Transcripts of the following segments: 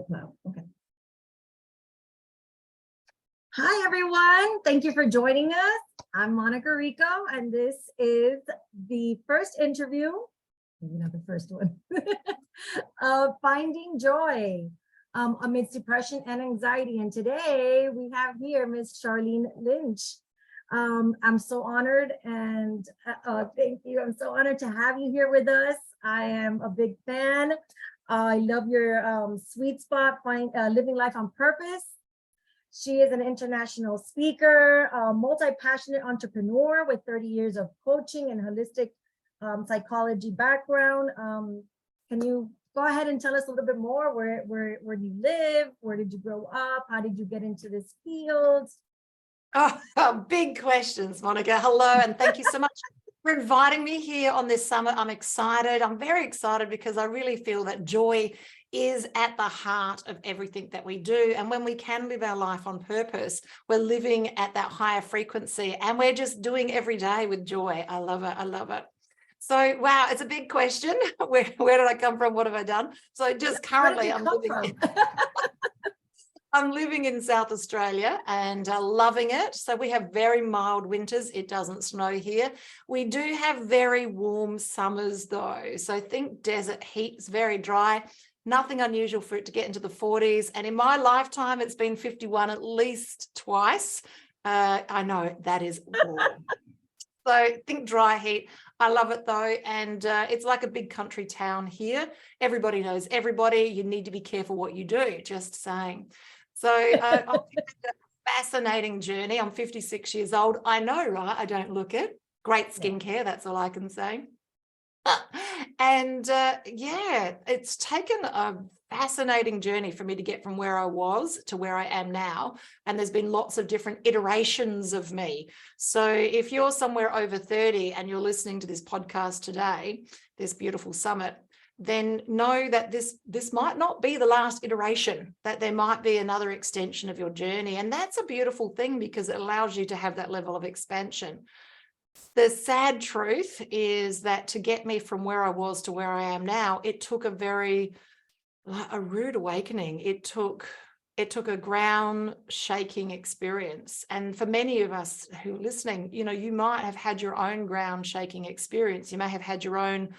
Wow. Okay. Hi, everyone. Thank you for joining us. I'm Monica Rico, and this is the first interview, maybe not the first one, of Finding Joy amidst depression and anxiety. And today we have here Miss Sharlene Lynch. I'm so honored and thank you. I'm so honored to have you here with us. I am a big fan. I love your sweet spot, living life on purpose. She is an international speaker, multi-passionate entrepreneur with 30 years of coaching and holistic psychology background. Can you go ahead and tell us a little bit more? Where do you live? Where did you grow up? How did you get into this field? Oh, big questions, Monica. Hello, and thank you so much for inviting me here on this summit. I'm excited. I'm very excited because I really feel that joy is at the heart of everything that we do. And when we can live our life on purpose, we're living at that higher frequency and we're just doing every day with joy. I love it. I love it. So, wow, it's a big question. Where did I come from? What have I done? So just currently I'm living in South Australia and loving it. So we have very mild winters. It doesn't snow here. We do have very warm summers though. So think desert heat. It's very dry. Nothing unusual for it to get into the 40s. And in my lifetime, it's been 51 at least twice. I know that is warm. So think dry heat. I love it though. And it's like a big country town here. Everybody knows everybody. You need to be careful what you do, just saying. So I've had a fascinating journey. I'm 56 years old. I know, right? I don't look it. Great skincare. That's all I can say. And yeah, it's taken a fascinating journey for me to get from where I was to where I am now. And there's been lots of different iterations of me. So if you're somewhere over 30 and you're listening to this podcast today, this beautiful summit, then know that this might not be the last iteration, that there might be another extension of your journey. And that's a beautiful thing because it allows you to have that level of expansion. The sad truth is that to get me from where I was to where I am now, it took a rude awakening. It took a ground shaking experience. And for many of us who are listening, you know, you might have had your own ground shaking experience. You may have had your own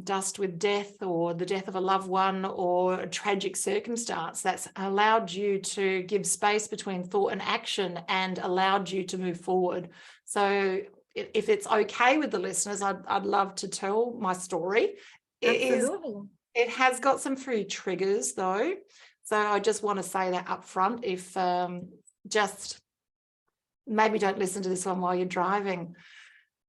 dust with death or the death of a loved one or a tragic circumstance that's allowed you to give space between thought and action and allowed you to move forward. So if it's okay with the listeners, I'd love to tell my story. Absolutely. It has got some free triggers though. So I just want to say that up front, if just maybe don't listen to this one while you're driving.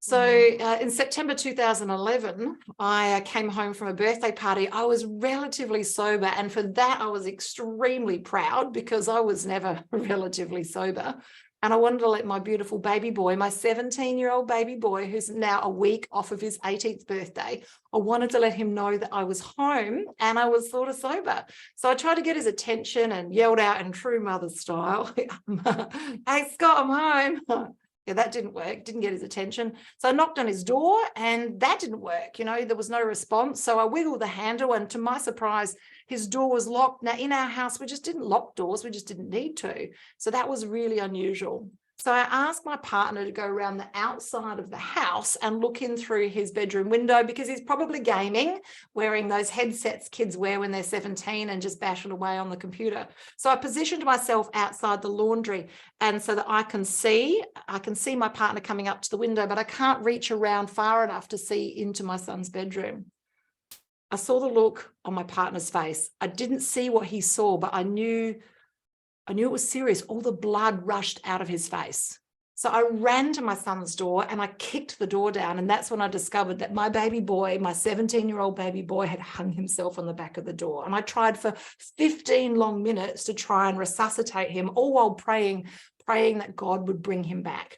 So in September 2011, I came home from a birthday party. I was relatively sober. And for that, I was extremely proud because I was never relatively sober. And I wanted to let my beautiful baby boy, my 17-year-old baby boy, who's now a week off of his 18th birthday, I wanted to let him know that I was home and I was sort of sober. So I tried to get his attention and yelled out in true mother style, "Hey, Scott, I'm home." Yeah, that didn't work, didn't get his attention. So I knocked on his door and that didn't work. You know, there was no response. So I wiggled the handle and to my surprise, his door was locked. Now in our house, we just didn't lock doors. We just didn't need to. So that was really unusual. So I asked my partner to go around the outside of the house and look in through his bedroom window because he's probably gaming, wearing those headsets kids wear when they're 17 and just bashing away on the computer. So I positioned myself outside the laundry and so that I can see my partner coming up to the window, but I can't reach around far enough to see into my son's bedroom. I saw the look on my partner's face. I didn't see what he saw, but I knew it was serious. All the blood rushed out of his face. So I ran to my son's door and I kicked the door down. And that's when I discovered that my baby boy, my 17-year-old baby boy, had hung himself on the back of the door. And I tried for 15 long minutes to try and resuscitate him, all while praying that God would bring him back.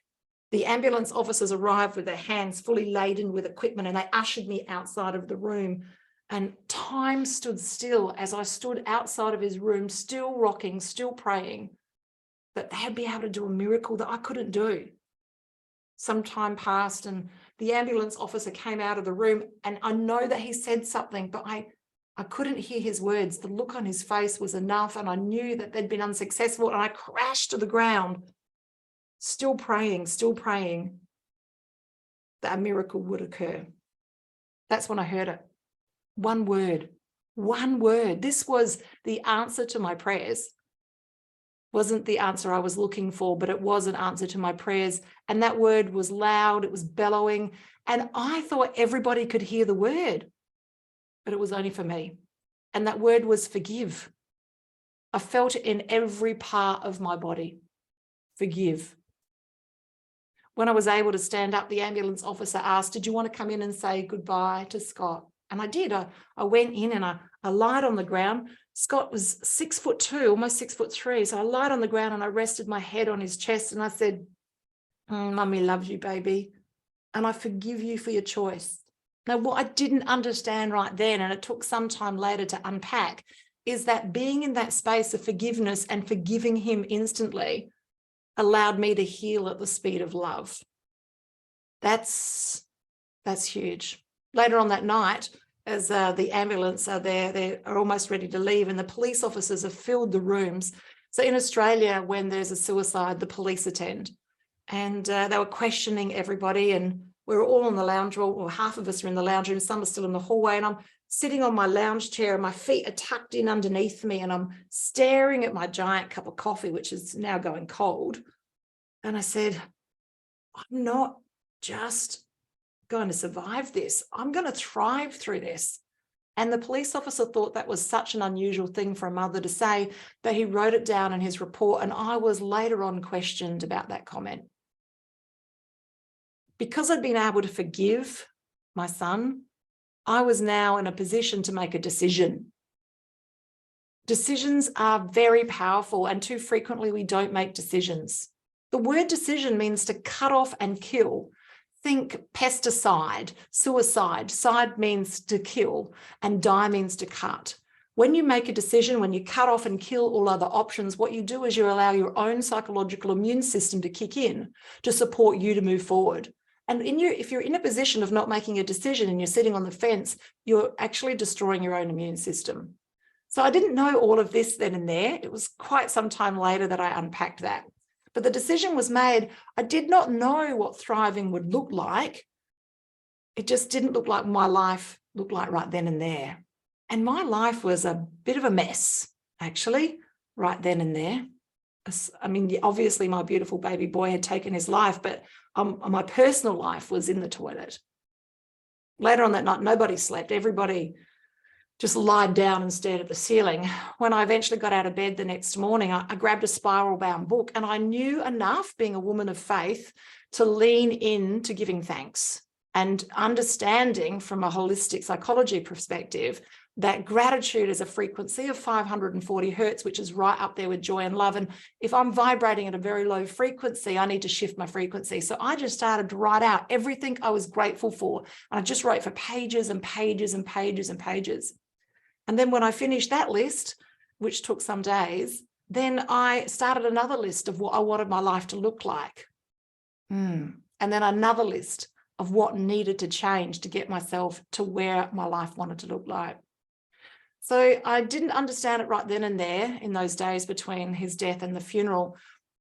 The ambulance officers arrived with their hands fully laden with equipment and they ushered me outside of the room. And time stood still as I stood outside of his room, still rocking, still praying that they'd be able to do a miracle that I couldn't do. Some time passed and the ambulance officer came out of the room and I know that he said something, but I I couldn't hear his words. The look on his face was enough, and I knew that they'd been unsuccessful, and I crashed to the ground, still praying that a miracle would occur. That's when I heard it. One word. This was the answer to my prayers. Wasn't the answer I was looking for, but it was an answer to my prayers. And that word was loud, it was bellowing, and I thought everybody could hear the word, but it was only for me. And that word was forgive. I felt it in every part of my body. Forgive. When I was able to stand up, the ambulance officer asked, did you want to come in and say goodbye to Scott? And I did. I went in and I lied on the ground. Scott was 6'2", almost 6'3". So I lied on the ground and I rested my head on his chest and I said, Mummy loves you, baby. And I forgive you for your choice. Now, what I didn't understand right then, and it took some time later to unpack, is that being in that space of forgiveness and forgiving him instantly allowed me to heal at the speed of love. That's huge. Later on that night, as the ambulance are there, they are almost ready to leave, and the police officers have filled the rooms. So in Australia, when there's a suicide, the police attend. And they were questioning everybody, and we were all in the lounge room, or half of us are in the lounge room, some are still in the hallway, and I'm sitting on my lounge chair and my feet are tucked in underneath me, and I'm staring at my giant cup of coffee, which is now going cold. And I said, I'm not just going to survive this. I'm going to thrive through this. And the police officer thought that was such an unusual thing for a mother to say, that he wrote it down in his report. And I was later on questioned about that comment. Because I'd been able to forgive my son, I was now in a position to make a decision. Decisions are very powerful, and too frequently we don't make decisions. The word decision means to cut off and kill. Think pesticide, suicide. Side means to kill, and die means to cut. When you make a decision, when you cut off and kill all other options, what you do is you allow your own psychological immune system to kick in to support you to move forward. And if you're in a position of not making a decision and you're sitting on the fence, you're actually destroying your own immune system. So I didn't know all of this then and there. It was quite some time later that I unpacked that. But the decision was made. I did not know what thriving would look like. It just didn't look like my life looked like right then and there. And my life was a bit of a mess, actually, right then and there. I mean, obviously my beautiful baby boy had taken his life, but my personal life was in the toilet. Later on that night, nobody slept. Everybody just lied down and stared at the ceiling. When I eventually got out of bed the next morning, I grabbed a spiral-bound book, and I knew enough, being a woman of faith, to lean in to giving thanks and understanding from a holistic psychology perspective that gratitude is a frequency of 540 hertz, which is right up there with joy and love. And if I'm vibrating at a very low frequency, I need to shift my frequency. So I just started to write out everything I was grateful for. And I just wrote for pages and pages and pages and pages. And then when I finished that list, which took some days, then I started another list of what I wanted my life to look like. And then another list of what needed to change to get myself to where my life wanted to look like. So I didn't understand it right then and there in those days between his death and the funeral.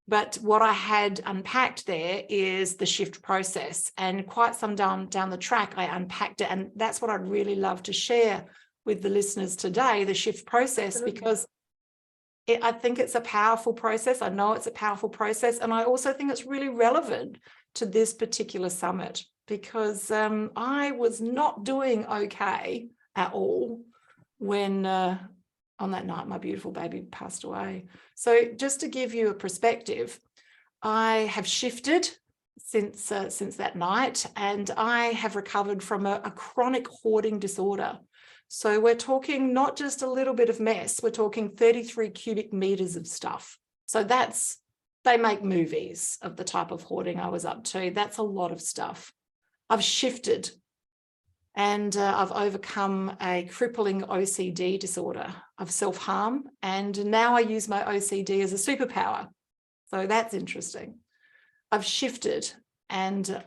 But what I had unpacked there is the shift process. And quite some down the track, I unpacked it. And that's what I'd really love to share with the listeners today, the shift process, because I think it's a powerful process. I know it's a powerful process. And I also think it's really relevant to this particular summit, because I was not doing okay at all when on that night my beautiful baby passed away. So just to give you a perspective, I have shifted since that night, and I have recovered from a chronic hoarding disorder. So we're talking not just a little bit of mess, we're talking 33 cubic meters of stuff. So they make movies of the type of hoarding I was up to. That's a lot of stuff. I've shifted, and I've overcome a crippling OCD disorder of self-harm. And now I use my OCD as a superpower. So that's interesting. I've shifted and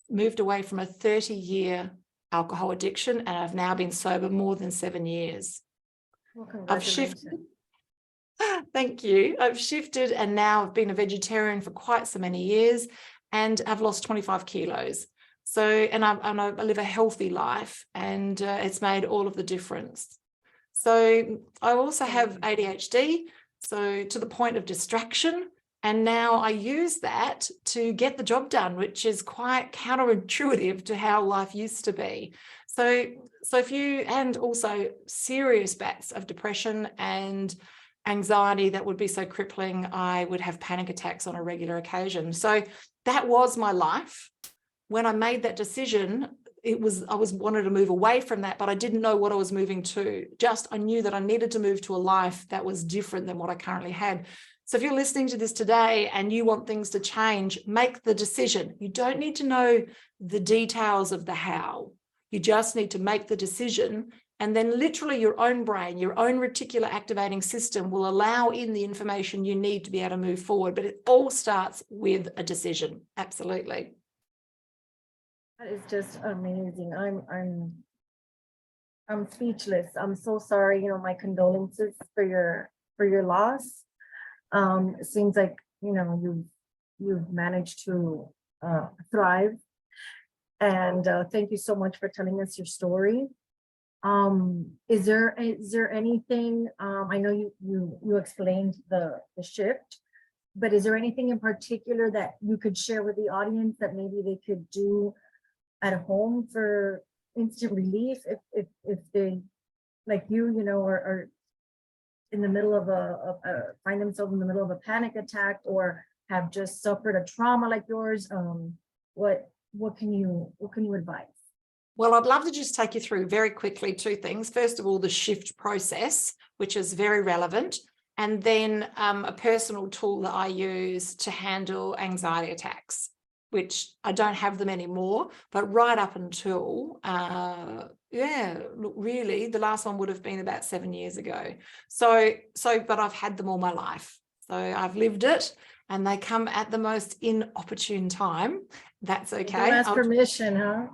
moved away from a 30-year alcohol addiction, and I've now been sober more than 7 years. Well, I've congratulations. shifted. Thank you. I've shifted, and now I've been a vegetarian for quite so many years, and I've lost 25 kilos. So, and I live a healthy life, and it's made all of the difference. So I also have ADHD, so to the point of distraction. And now I use that to get the job done, which is quite counterintuitive to how life used to be. So if you, and also serious bouts of depression and anxiety that would be so crippling, I would have panic attacks on a regular occasion. So that was my life. When I made that decision, I wanted to move away from that, but I didn't know what I was moving to. Just I knew that I needed to move to a life that was different than what I currently had. So if you're listening to this today and you want things to change, make the decision. You don't need to know the details of the how. You just need to make the decision, and then literally your own brain, your own reticular activating system will allow in the information you need to be able to move forward. But it all starts with a decision. Absolutely. That is just amazing. I'm speechless. I'm so sorry. You know, my condolences for your loss. It seems like, you know, you've managed to thrive, and thank you so much for telling us your story. Is there anything, I know you explained the shift, but is there anything in particular that you could share with the audience that maybe they could do at home for instant relief if they, like you know, are in the middle of find themselves in the middle of a panic attack, or have just suffered a trauma like yours? What can you advise? Well, I'd love to just take you through very quickly 2 things. First of all, the shift process, which is very relevant, and then a personal tool that I use to handle anxiety attacks, which I don't have them anymore, but right up until, look, really, the last one would have been about 7 years ago. But I've had them all my life. So I've lived it, and they come at the most inopportune time. That's okay. Don't ask permission, huh?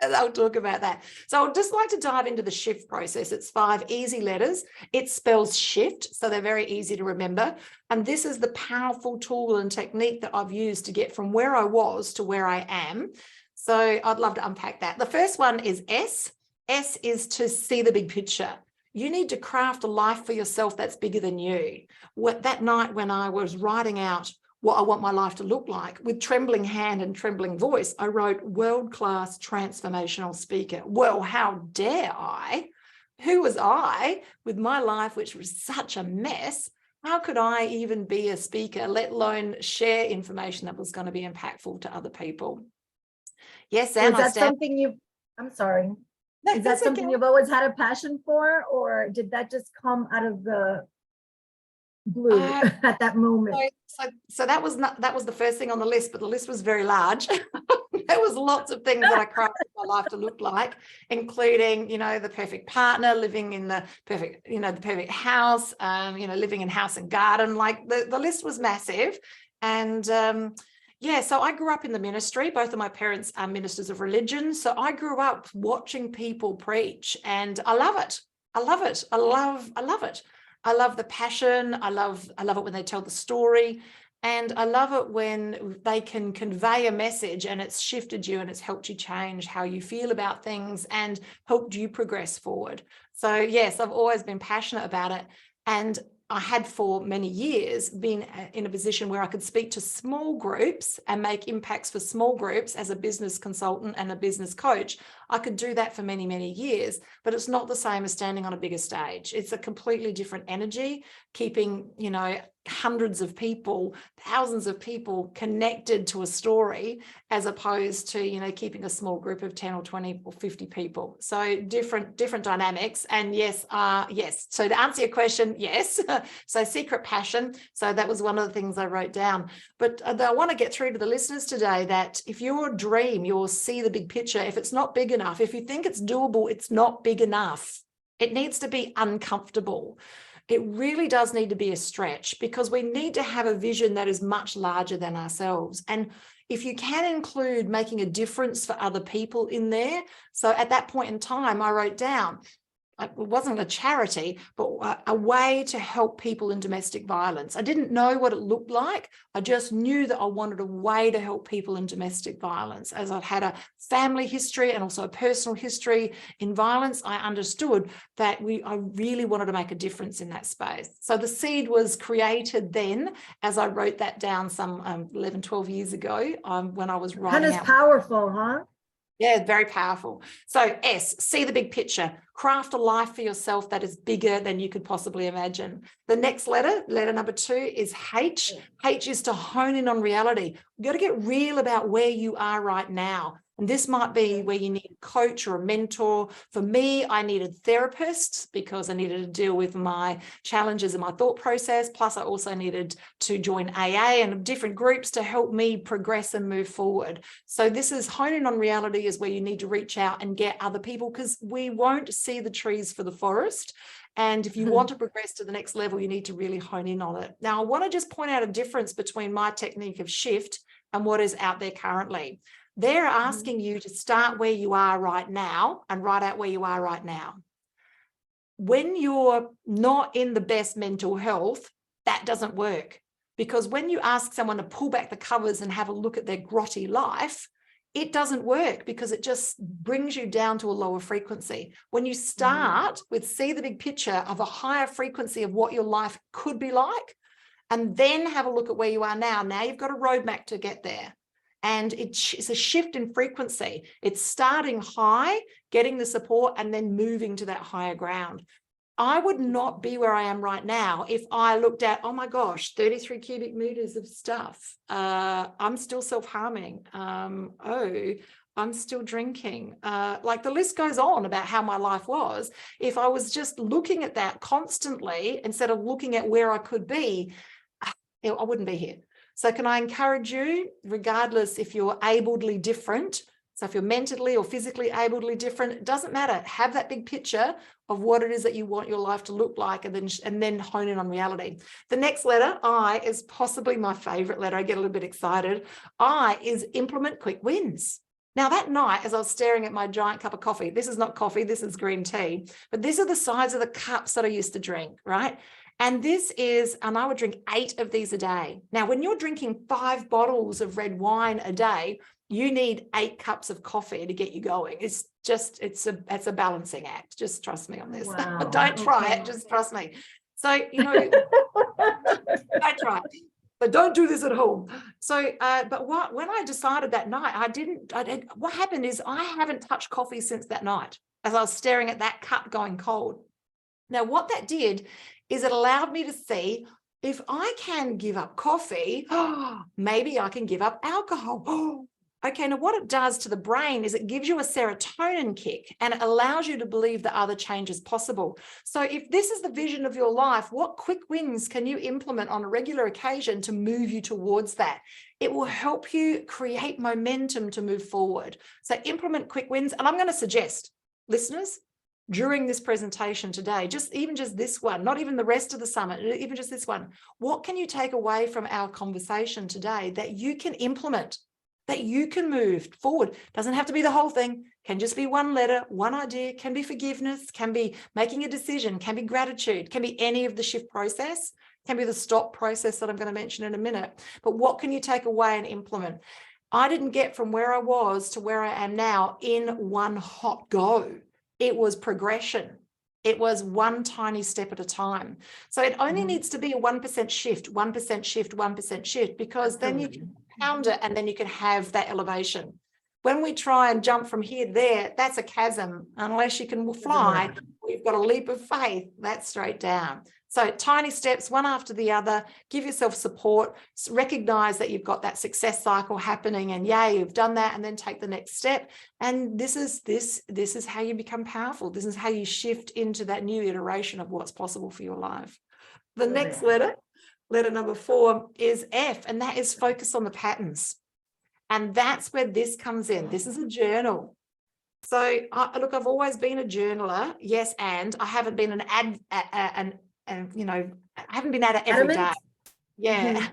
I'll talk about that. So I'd just like to dive into the shift process. It's 5 easy letters. It spells shift, so they're very easy to remember. And this is the powerful tool and technique that I've used to get from where I was to where I am. So I'd love to unpack that. The first one is S. S is to see the big picture. You need to craft a life for yourself that's bigger than you. That night when I was writing out what I want my life to look like, with trembling hand and trembling voice, I wrote world-class transformational speaker. Well, how dare I? Who was I with my life, which was such a mess? How could I even be a speaker, let alone share information that was going to be impactful to other people? Yes, and is that something I'm sorry. Is that something okay. You've always had a passion for, or did that just come out of the blue at that moment? So that was the first thing on the list, but the list was very large. There was lots of things that I crafted my life to look like, including, you know, the perfect partner, living in the perfect house, living in house and garden. Like the list was massive. And so I grew up in the ministry. Both of my parents are ministers of religion. So I grew up watching people preach, and I love it. I love it. I love it. I love the passion. I love it when they tell the story. And I love it when they can convey a message and it's shifted you and it's helped you change how you feel about things and helped you progress forward. So yes, I've always been passionate about it. And I had for many years been in a position where I could speak to small groups and make impacts for small groups as a business consultant and a business coach. I could do that for many, many years, but it's not the same as standing on a bigger stage. It's a completely different energy, keeping, hundreds of people, thousands of people connected to a story, as opposed to, keeping a small group of 10 or 20 or 50 people. So different dynamics. And yes. So to answer your question, yes. So secret passion. So that was one of the things I wrote down. But I want to get through to the listeners today that if your dream, you'll see the big picture. If it's not big enough, if you think it's doable, it's not big enough. It needs to be uncomfortable. it really does need to be a stretch, because we need to have a vision that is much larger than ourselves. And if you can include making a difference for other people in there. So at that point in time, I wrote down, it wasn't a charity, but a way to help people in domestic violence. I didn't know what it looked like. I just knew that I wanted a way to help people in domestic violence. As I've had a family history and also a personal history in violence, I understood that I really wanted to make a difference in that space. So the seed was created then, as I wrote that down some 11, 12 years ago, when I was writing That is out. powerful, huh? Yeah, very powerful. So S, see the big picture. Craft a life for yourself that is bigger than you could possibly imagine. The next letter number 2, is H. H is to hone in on reality. You've got to get real about where you are right now. And this might be where you need a coach or a mentor. For me, I needed therapists because I needed to deal with my challenges in my thought process. Plus, I also needed to join AA and different groups to help me progress and move forward. So this is honing on reality, is where you need to reach out and get other people, because we won't see the trees for the forest. And if you want to progress to the next level, you need to really hone in on it. Now, I want to just point out a difference between my technique of shift and what is out there currently. They're asking you to start where you are right now and write out where you are right now. When you're not in the best mental health, that doesn't work, because when you ask someone to pull back the covers and have a look at their grotty life, it doesn't work, because it just brings you down to a lower frequency. When you start with see the big picture of a higher frequency of what your life could be like, and then have a look at where you are now. Now you've got a roadmap to get there. And it's a shift in frequency. It's starting high, getting the support, and then moving to that higher ground. I would not be where I am right now if I looked at, oh my gosh, 33 cubic meters of stuff. I'm still self-harming. I'm still drinking. Like the list goes on about how my life was. If I was just looking at that constantly instead of looking at where I could be, I wouldn't be here. So can I encourage you, regardless if you're abledly different, so if you're mentally or physically abledly different, it doesn't matter. Have that big picture of what it is that you want your life to look like, and then hone in on reality. The next letter, I, is possibly my favorite letter. I get a little bit excited. I is implement quick wins. Now that night, as I was staring at my giant cup of coffee, this is not coffee, this is green tea, but these are the size of the cups that I used to drink, right? And this is, and I would drink 8 of these a day. Now, when you're drinking 5 bottles of red wine a day, you need 8 cups of coffee to get you going. It's a balancing act. Just trust me on this. Wow. Don't try it, just trust me. So, don't try it. But don't do this at home. So, but when I decided that night, what happened is I haven't touched coffee since that night, as I was staring at that cup going cold. Now, what that did is it allowed me to see, if I can give up coffee, maybe I can give up alcohol. Okay, now what it does to the brain is it gives you a serotonin kick, and it allows you to believe that other change is possible. So if this is the vision of your life, what quick wins can you implement on a regular occasion to move you towards that? It will help you create momentum to move forward. So implement quick wins. And I'm going to suggest, listeners, during this presentation today, even just this one, not even the rest of the summit, even just this one, what can you take away from our conversation today that you can implement, that you can move forward? Doesn't have to be the whole thing, can just be one letter, one idea, can be forgiveness, can be making a decision, can be gratitude, can be any of the shift process, can be the stop process that I'm going to mention in a minute. But what can you take away and implement? I didn't get from where I was to where I am now in one hot go. It was progression. It was one tiny step at a time. So it only needs to be a 1% shift, 1% shift, 1% shift, because then you can pound it and then you can have that elevation. When we try and jump from here to there, that's a chasm. Unless you can fly, we've got a leap of faith, that's straight down. So tiny steps, one after the other, give yourself support, recognize that you've got that success cycle happening, and yay, you've done that, and then take the next step. And this is how you become powerful. This is how you shift into that new iteration of what's possible for your life. The next letter number 4, is F, and that is focus on the patterns. And that's where this comes in. This is a journal. So look, I've always been a journaler, yes, and I haven't been an you know, I haven't been at it every day. Adamant? Yeah.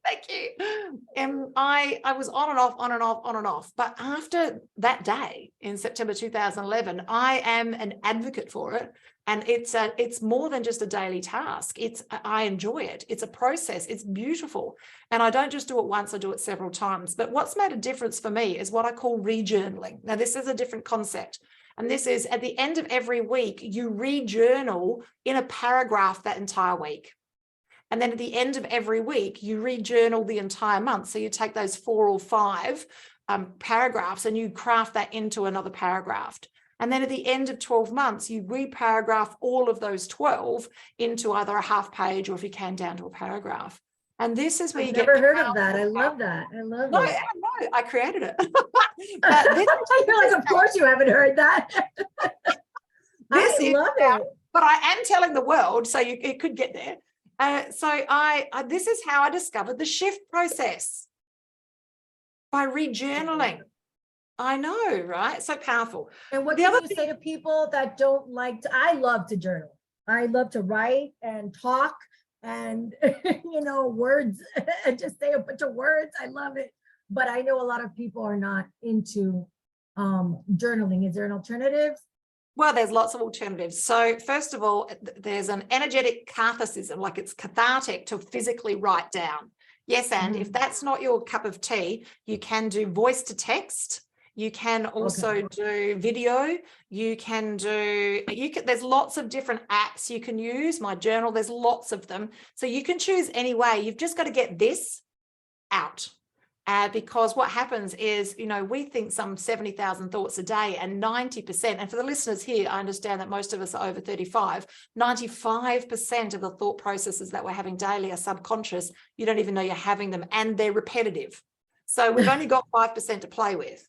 Thank you. And I was on and off, on and off, on and off. But after that day in September 2011, I am an advocate for it. And it's more than just a daily task. I enjoy it. It's a process. It's beautiful. And I don't just do it once, I do it several times. But what's made a difference for me is what I call rejournaling. Now, this is a different concept. And this is at the end of every week, you rejournal in a paragraph that entire week. And then at the end of every week, you rejournal the entire month. So you take those 4 or 5 paragraphs and you craft that into another paragraph. And then at the end of 12 months, you reparagraph all of those 12 into either a half page or, if you can, down to a paragraph. And this is where you get. Never heard of that. I love that. I love No, it. no, I created it. But You're like, of course you haven't heard that. I love it. But I am telling the world, so it could get there. So this is how I discovered the shift process, by rejournaling. I know, right? So powerful. And what do you say to people that don't like to? I love to journal. I love to write and talk and, you know, words and just say a bunch of words. I love it. But I know a lot of people are not into journaling. Is there an alternative? Well, there's lots of alternatives. So first of all, there's an energetic catharsis, like it's cathartic to physically write down. Yes, and if that's not your cup of tea, you can do voice to text. You can also do video. You can do, there's lots of different apps you can use. My journal, there's lots of them. So you can choose any way. You've just got to get this out. Because what happens is, you know, we think some 70,000 thoughts a day, and 90%, and for the listeners here, I understand that most of us are over 35, 95% of the thought processes that we're having daily are subconscious. You don't even know you're having them, and they're repetitive. So we've only got 5% to play with.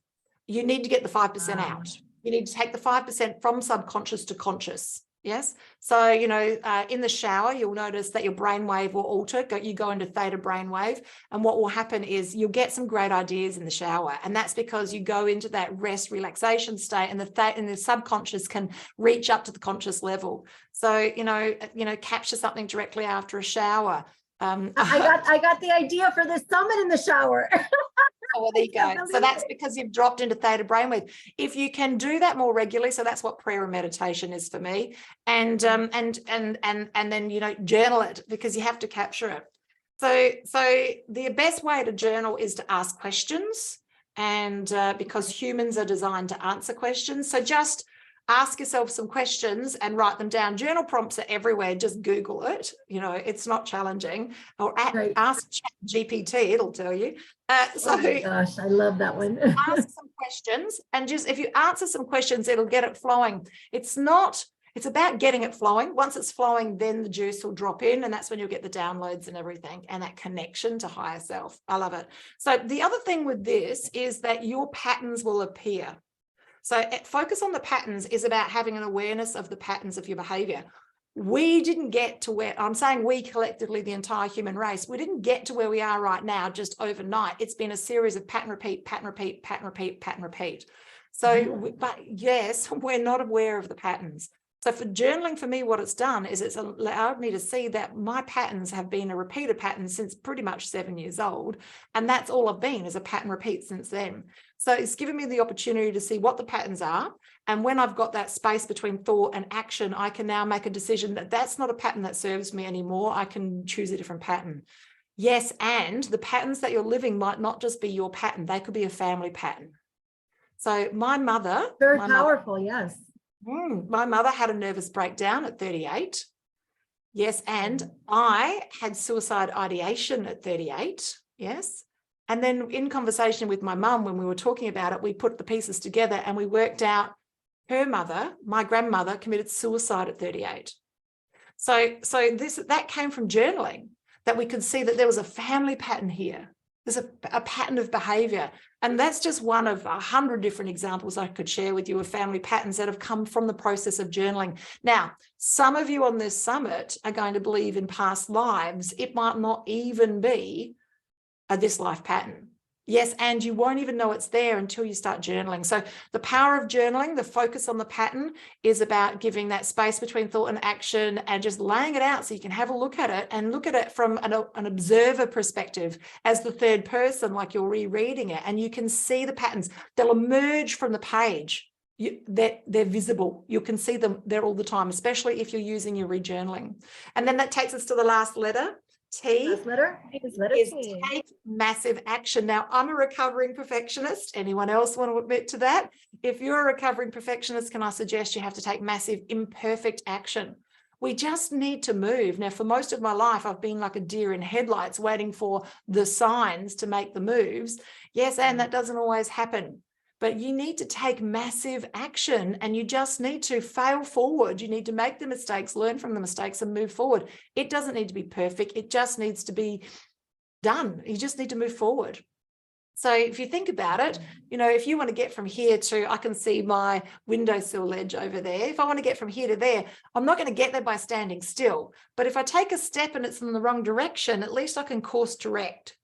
You need to get the 5% out. You need to take the 5% from subconscious to conscious. Yes. So, you know, in the shower, you'll notice that your brainwave will alter. You go into theta brainwave. And what will happen is you'll get some great ideas in the shower. And that's because you go into that rest relaxation state, and the subconscious can reach up to the conscious level. So, you know, capture something directly after a shower. I got the idea for this summit in the shower. Oh, well, there you go. So that's because you've dropped into theta brainwave. If you can do that more regularly, so that's what prayer and meditation is for me, and then, you know, journal it, because you have to capture it. So the best way to journal is to ask questions, and because humans are designed to answer questions. So just ask yourself some questions and write them down. Journal prompts are everywhere. Just Google it. You know, it's not challenging. Or ask GPT, it'll tell you. Oh my gosh, I love that one. Ask some questions, and just, if you answer some questions, it'll get it flowing. It's about getting it flowing. Once it's flowing, then the juice will drop in, and that's when you'll get the downloads and everything, and that connection to higher self. I love it. So the other thing with this is that your patterns will appear. So focus on the patterns is about having an awareness of the patterns of your behavior. We didn't get to where, I'm saying we collectively, the entire human race, we didn't get to where we are right now just overnight. It's been a series of pattern, repeat, pattern, repeat, pattern, repeat, pattern, repeat. So, but yes, we're not aware of the patterns. So for journaling, for me, what it's done is it's allowed me to see that my patterns have been a repeated pattern since pretty much 7 years old. And that's all I've been, is a pattern repeat since then. So it's given me the opportunity to see what the patterns are. And when I've got that space between thought and action, I can now make a decision that that's not a pattern that serves me anymore. I can choose a different pattern. Yes, and the patterns that you're living might not just be your pattern. They could be a family pattern. So my mother... Very powerful, yes. My mother had a nervous breakdown at 38. Yes, and I had suicide ideation at 38. Yes. And then in conversation with my mum, when we were talking about it, we put the pieces together and we worked out her mother, my grandmother, committed suicide at 38. So that came from journaling, that we could see that there was a family pattern here. There's a pattern of behavior. And that's just one of 100 different examples I could share with you of family patterns that have come from the process of journaling. Now, some of you on this summit are going to believe in past lives. It might not even be this life pattern. Yes, and you won't even know it's there until you start journaling. So the power of journaling, the focus on the pattern, is about giving that space between thought and action and just laying it out so you can have a look at it and look at it from an observer perspective as the third person, like you're rereading it, and you can see the patterns. They'll emerge from the page. They're visible. You can see them there all the time, especially if you're using your rejournaling. And then that takes us to the last letter. T. Last letter is letter is T. take massive action. Now, I'm a recovering perfectionist. Anyone else want to admit to that? If you're a recovering perfectionist, can I suggest you have to take massive imperfect action? We just need to move. Now, for most of my life, I've been like a deer in headlights waiting for the signs to make the moves. Yes, and that doesn't always happen. But you need to take massive action, and you just need to fail forward. You need to make the mistakes, learn from the mistakes, and move forward. It doesn't need to be perfect. It just needs to be done. You just need to move forward. So if you think about it, you know, if you want to get from here to, I can see my windowsill ledge over there. If I want to get from here to there, I'm not going to get there by standing still. But if I take a step and it's in the wrong direction, at least I can course correct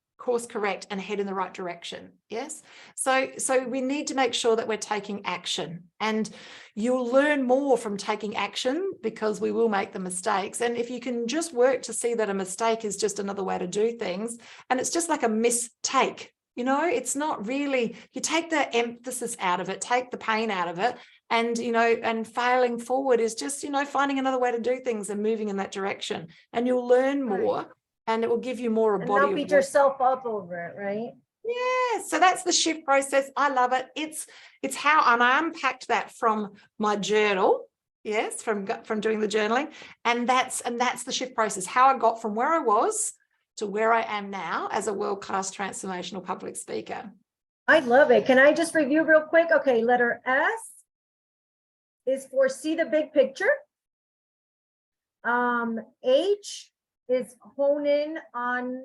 and head in the right direction. Yes. So we need to make sure that we're taking action, and you'll learn more from taking action because we will make the mistakes. And if you can just work to see that a mistake is just another way to do things, and it's just like a mistake, you know, it's not really, you take the emphasis out of it, take the pain out of it. And, you know, and failing forward is just, you know, finding another way to do things and moving in that direction, and you'll learn more. Right. And it will give you more a and body not of beat work. yourself up over it, right? Yeah, so that's the shift process. I love it. It's how, and I unpacked that from my journal. Yes, from doing the journaling, and that's the shift process. How I got from where I was to where I am now as a world-class transformational public speaker. I love it. Can I just review real quick? Okay, letter S is for see the big picture. H is hone in on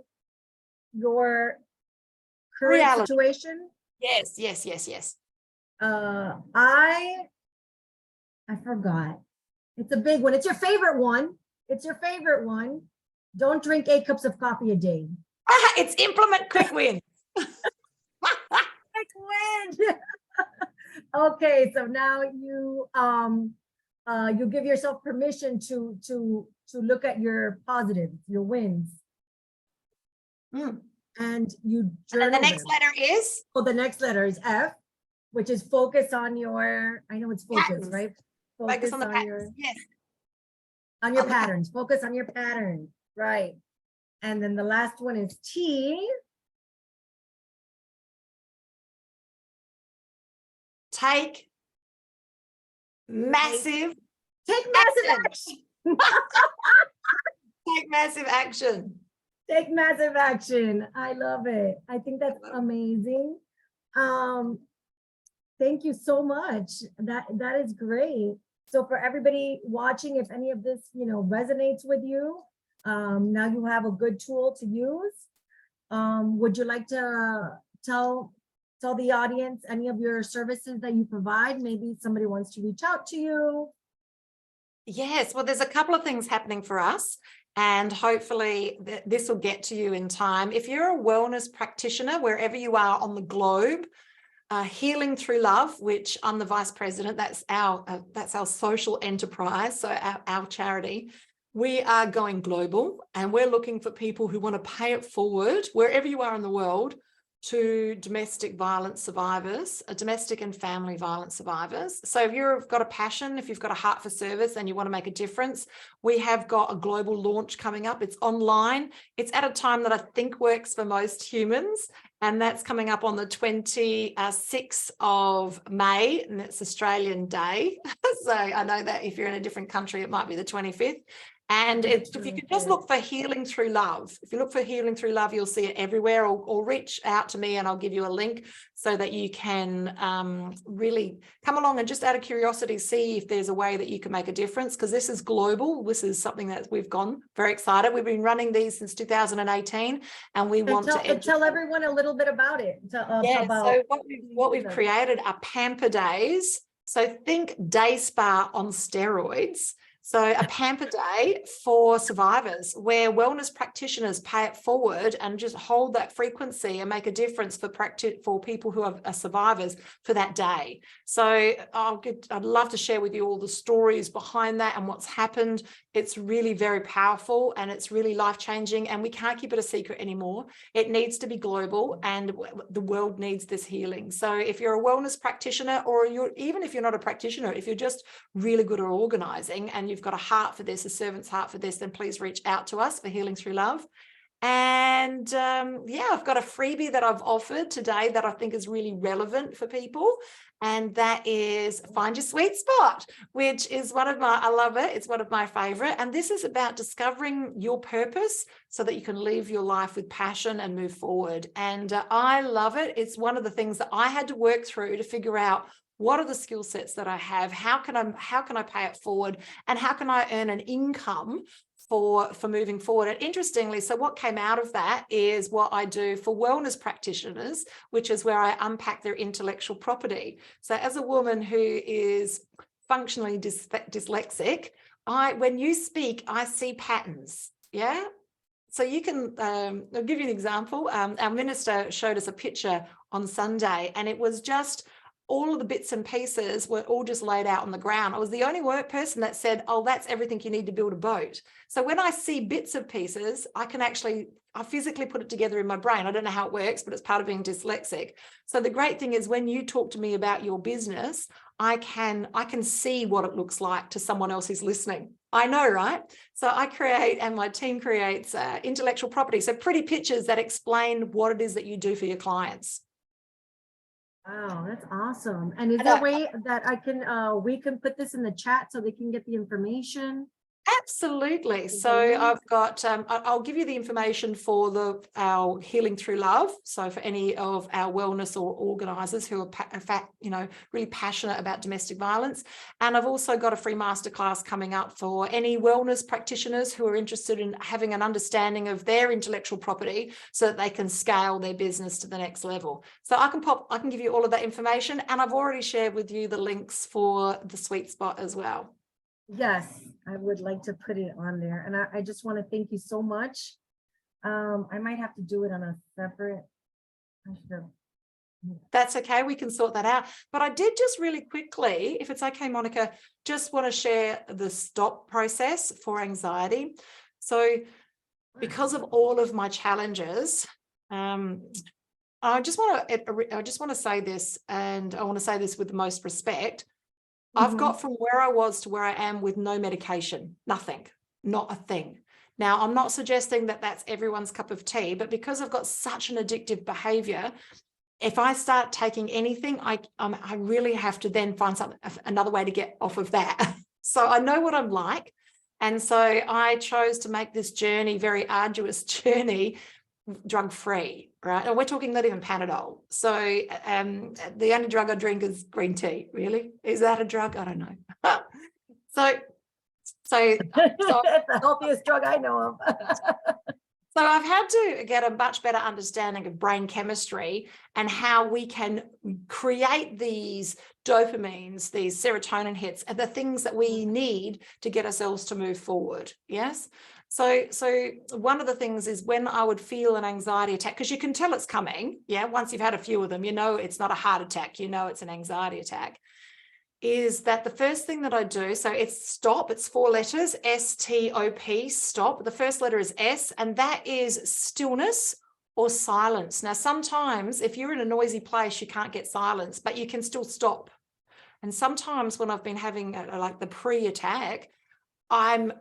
your current Reality. situation. Yes. I forgot. It's a big one. It's your favorite one. Don't drink 8 cups of coffee a day. It's implement quick win. Quick win. Okay, so now you give yourself permission to look at your positives, your wins. And you journal. And the next letter is? Well, the next letter is F, which is focus on your, I know it's focus, patterns. Right? Focus on the patterns. Yes. On your patterns. Focus on your pattern. Right. And then the last one is T. Take massive action. Take massive action. Take massive action. I love it. I think that's amazing. Thank you so much. That is great. So for everybody watching, if any of this, you know, resonates with you, now you have a good tool to use. Would you like to tell the audience any of your services that you provide? Maybe somebody wants to reach out to you. Yes, well, there's a couple of things happening for us, and hopefully this will get to you in time. If you're a wellness practitioner, wherever you are on the globe, Healing Through Love, which I'm the vice president, that's our social enterprise, so our charity. We are going global, and we're looking for people who want to pay it forward wherever you are in the world to domestic violence survivors, domestic and family violence survivors. So if you've got a passion, if you've got a heart for service and you want to make a difference, we have got a global launch coming up. It's online. It's at a time that I think works for most humans, and that's coming up on the 26th of May, and it's Australian Day. So I know that if you're in a different country, it might be the 25th. And if you can just look for Healing Through Love, if you look for Healing Through Love, you'll see it everywhere, or reach out to me and I'll give you a link so that you can really come along and just out of curiosity, see if there's a way that you can make a difference, because this is global. This is something that we've gone very excited. We've been running these since 2018, and we want to tell everyone a little bit about it. So what we've created are Pamper Days. So think day spa on steroids. So a pamper day for survivors where wellness practitioners pay it forward and just hold that frequency and make a difference for people who are survivors for that day. So I'd love to share with you all the stories behind that and what's happened. It's really very powerful and it's really life-changing, and we can't keep it a secret anymore. It needs to be global, and the world needs this healing. So if you're a wellness practitioner, or even if you're not a practitioner, if you're just really good at organizing and you've got a heart for this, a servant's heart for this, then please reach out to us for Healing Through Love. And yeah, I've got a freebie that I've offered today that I think is really relevant for people. And that is Find Your Sweet Spot, which is I love it. It's one of my favorite. And this is about discovering your purpose so that you can live your life with passion and move forward. And I love it. It's one of the things that I had to work through to figure out what are the skill sets that I have, how can I pay it forward, and how can I earn an income for moving forward. And interestingly, so what came out of that is what I do for wellness practitioners, which is where I unpack their intellectual property. So as a woman who is functionally dyslexic, when you speak, I see patterns. Yeah. So you can, I'll give you an example. Our minister showed us a picture on Sunday, and it was just all of the bits and pieces were all just laid out on the ground. I was the only person that said, oh, that's everything you need to build a boat. So when I see bits of pieces, I physically put it together in my brain. I don't know how it works, but it's part of being dyslexic. So the great thing is when you talk to me about your business, I can see what it looks like to someone else who's listening. I know, right? So I create, and my team creates intellectual property. So pretty pictures that explain what it is that you do for your clients. Wow, that's awesome. And is there a way that we can put this in the chat so they can get the information? Absolutely. So I've got, I'll give you the information for our Healing Through Love. So for any of our wellness or organisers who are, really passionate about domestic violence. And I've also got a free masterclass coming up for any wellness practitioners who are interested in having an understanding of their intellectual property so that they can scale their business to the next level. So I can give you all of that information, and I've already shared with you the links for the Sweet Spot as well. Yes, I would like to put it on there. And I just want to thank you so much. I might have to do it on a separate. That's okay. We can sort that out. But I did just really quickly, if it's okay, Monica, just want to share the STOP process for anxiety. So because of all of my challenges, I just want to say this, and I want to say this with the most respect. I've got from where I was to where I am with no medication, nothing, not a thing. Now, I'm not suggesting that that's everyone's cup of tea, but because I've got such an addictive behavior, if I start taking anything, I really have to then find another way to get off of that. So I know what I'm like. And so I chose to make this journey, very arduous journey, drug-free, right? And we're talking not even Panadol. So the only drug I drink is green tea. Really? Is that a drug? I don't know. So that's the healthiest drug I know of. So I've had to get a much better understanding of brain chemistry and how we can create these dopamines, these serotonin hits, and the things that we need to get ourselves to move forward. Yes. So one of the things is when I would feel an anxiety attack, because you can tell it's coming. Yeah. Once you've had a few of them, it's not a heart attack, it's an anxiety attack. Is that the first thing that I do? So it's STOP, it's 4 letters, S-T-O-P, STOP. The first letter is S, and that is stillness or silence. Now, sometimes if you're in a noisy place, you can't get silence, but you can still stop. And sometimes when I've been having like the pre-attack, I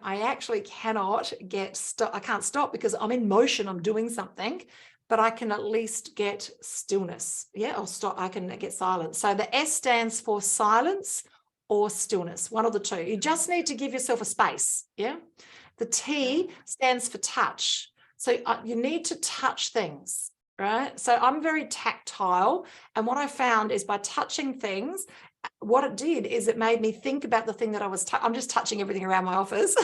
actually cannot I can't stop because I'm in motion, I'm doing something, but I can at least get stillness. Yeah, I'll stop, I can get silence. So the S stands for silence or stillness, one of the two. You just need to give yourself a space. Yeah. The T stands for touch. So you need to touch things, right? So I'm very tactile. And what I found is by touching things, what it did is it made me think about the thing that I'm just touching everything around my office.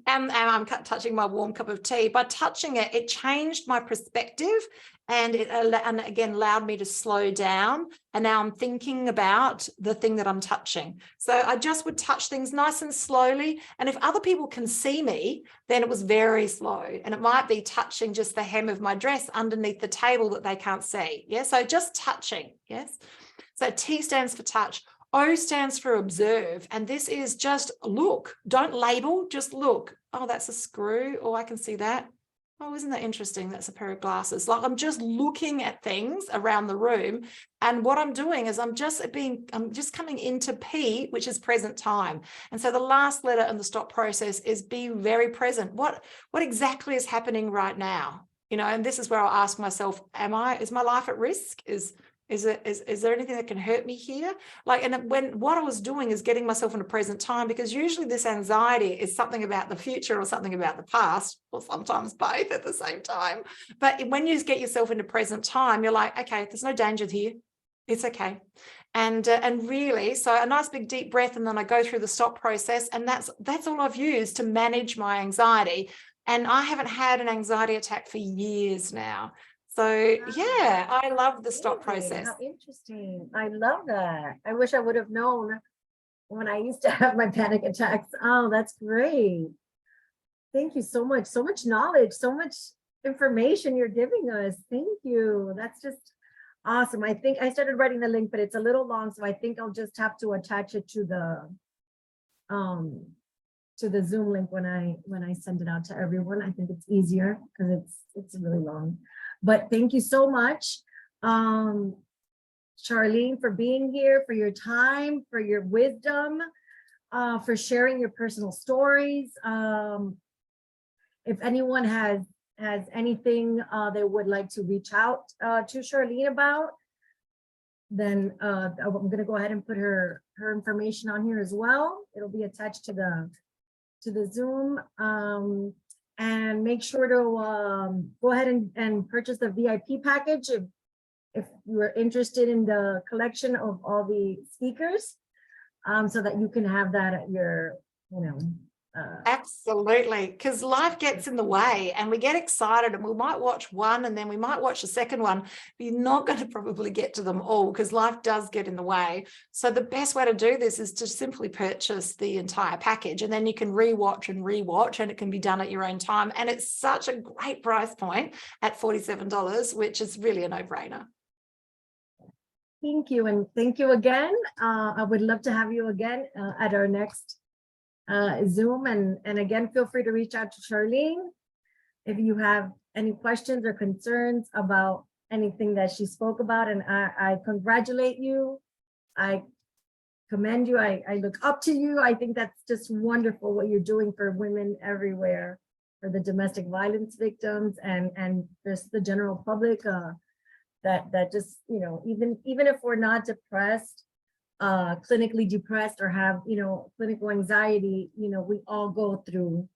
and I'm touching my warm cup of tea. By touching it, it changed my perspective, and it again allowed me to slow down. And now I'm thinking about the thing that I'm touching. So I just would touch things nice and slowly. And if other people can see me, then it was very slow. And it might be touching just the hem of my dress underneath the table that they can't see. Yeah. So just touching. Yes. So T stands for touch. O stands for observe. And this is just look. Don't label, just look. Oh, that's a screw. Oh, I can see that. Oh, isn't that interesting? That's a pair of glasses. Like, I'm just looking at things around the room. And what I'm doing is I'm just coming into P, which is present time. And so the last letter in the stop process is be very present. What exactly is happening right now? You know, and this is where I'll ask myself, is my life at risk? Is there anything that can hurt me here? Like, and what I was doing is getting myself into present time, because usually this anxiety is something about the future or something about the past, or sometimes both at the same time. But when you get yourself into present time, you're like, okay, there's no danger here. It's okay. And really, so a nice big deep breath, and then I go through the stop process, and that's all I've used to manage my anxiety. And I haven't had an anxiety attack for years now. So yeah, I love the stop process. How interesting. I love that. I wish I would have known when I used to have my panic attacks. Oh, that's great. Thank you so much. So much knowledge, so much information you're giving us. Thank you. That's just awesome. I think I started writing the link, but it's a little long, so I think I'll just have to attach it to the Zoom link when I send it out to everyone. I think it's easier because it's really long. But thank you so much, Sharlene, for being here, for your time, for your wisdom, for sharing your personal stories. If anyone has anything they would like to reach out to Sharlene about, then I'm going to go ahead and put her information on here as well. It'll be attached to the Zoom. And make sure to go ahead and purchase the VIP package if you're interested in the collection of all the speakers, so that you can have that at your, Absolutely, because life gets in the way and we get excited, and we might watch one and then we might watch the second one, but you're not going to probably get to them all because life does get in the way. So the best way to do this is to simply purchase the entire package, and then you can rewatch, and it can be done at your own time. And it's such a great price point at $47, which is really a no-brainer. Thank you. And thank you again. I would love to have you again at our next Zoom, and again, feel free to reach out to Sharlene if you have any questions or concerns about anything that she spoke about. And I congratulate you. I commend you. I look up to you. I think that's just wonderful what you're doing for women everywhere, for the domestic violence victims and just the general public, that just, even if we're not depressed, clinically depressed, or have, clinical anxiety, we all go through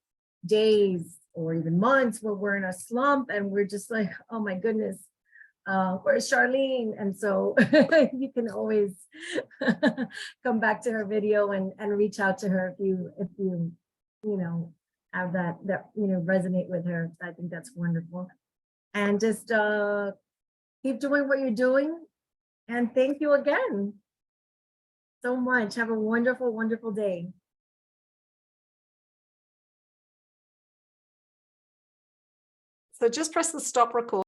days or even months where we're in a slump and we're just like, oh my goodness, where's Sharlene? And so you can always come back to her video and reach out to her if you have that resonate with her. I think that's wonderful. And just keep doing what you're doing. And thank you again so much. Have a wonderful, wonderful day. So just press the stop record.